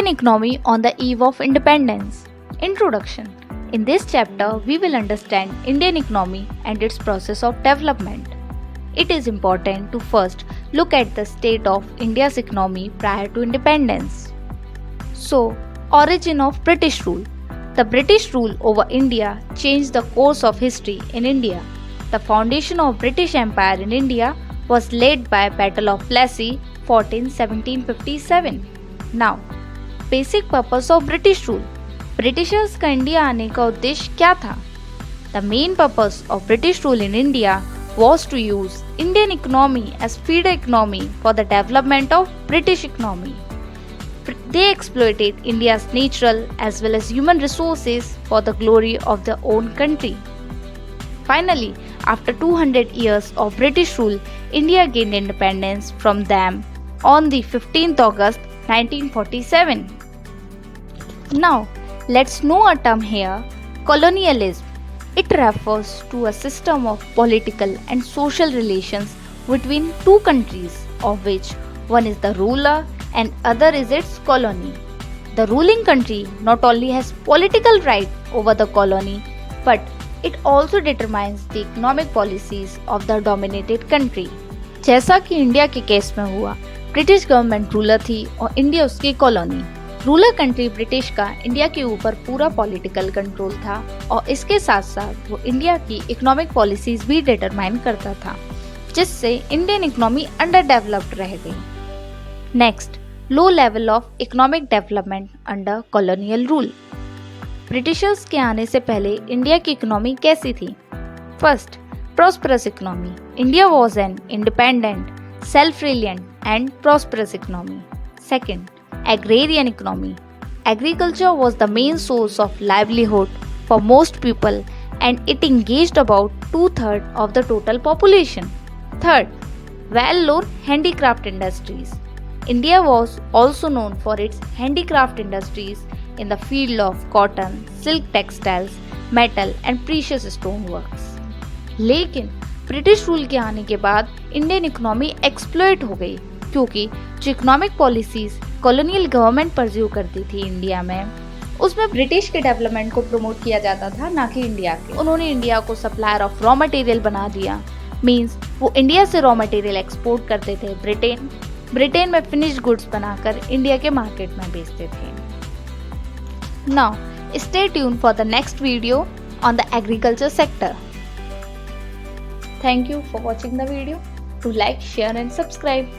Indian economy on the eve of independence. Introduction. In this chapter, we will understand Indian economy and its process of development. It is important to first look at the state of India's economy prior to independence. So, origin of British rule. The British rule over India changed the course of history in India. The foundation of British Empire in India was laid by Battle of Plassey, fought in 1757. Now, basic purpose of British rule. Britishers का India आने का उद्देश्य क्या था? The main purpose of British rule in India was to use Indian economy as feeder economy for the development of British economy. They exploited India's natural as well as human resources for the glory of their own country. Finally, after 200 years of British rule, India gained independence from them on the 15th August 1947. Now, let's know a term here, colonialism. It refers to a system of political and social relations between two countries, of which one is the ruler and other is its colony. The ruling country not only has political right over the colony, but it also determines the economic policies of the dominated country. जैसा कि India के case में हुआ, British government ruler थी और India उसकी colony. Ruler country British का India के ऊपर पूरा पॉलिटिकल कंट्रोल था और इसके साथ साथ वो इंडिया की इकोनॉमिक पॉलिसीज भी डिटरमाइन करता था, जिससे इंडियन इकोनॉमी अंडर डेवलप्ड रह गई। Next, low level of economic development under colonial rule. Britishers के आने से पहले इंडिया की इकोनॉमी कैसी थी? First, prosperous economy. India was an independent, self reliant and prosperous economy. Second, agrarian economy. Agriculture was the main source of livelihood for most people and it engaged about 2/3 of the total population. Third, well-known handicraft industries. India was also known for its handicraft industries in the field of cotton, silk textiles, metal and precious stone works. लेकिन British rule के आने के बाद Indian economy exploit हो गई, क्योंकि जो economic policies colonial government pursue करती थी इंडिया में, उसमें ब्रिटिश के डेवलपमेंट को प्रमोट किया जाता था, ना कि इंडिया के। उन्होंने इंडिया को सप्लायर ऑफ रॉ मटेरियल बना दिया। मींस वो इंडिया से रॉ मटेरियल एक्सपोर्ट करते थे ब्रिटेन में फिनिश्ड गुड्स बनाकर इंडिया के मार्केट में बेचते थे। Now stay tune for the next video on the agriculture sector. Thank you for watching the video. Do like, share and subscribe.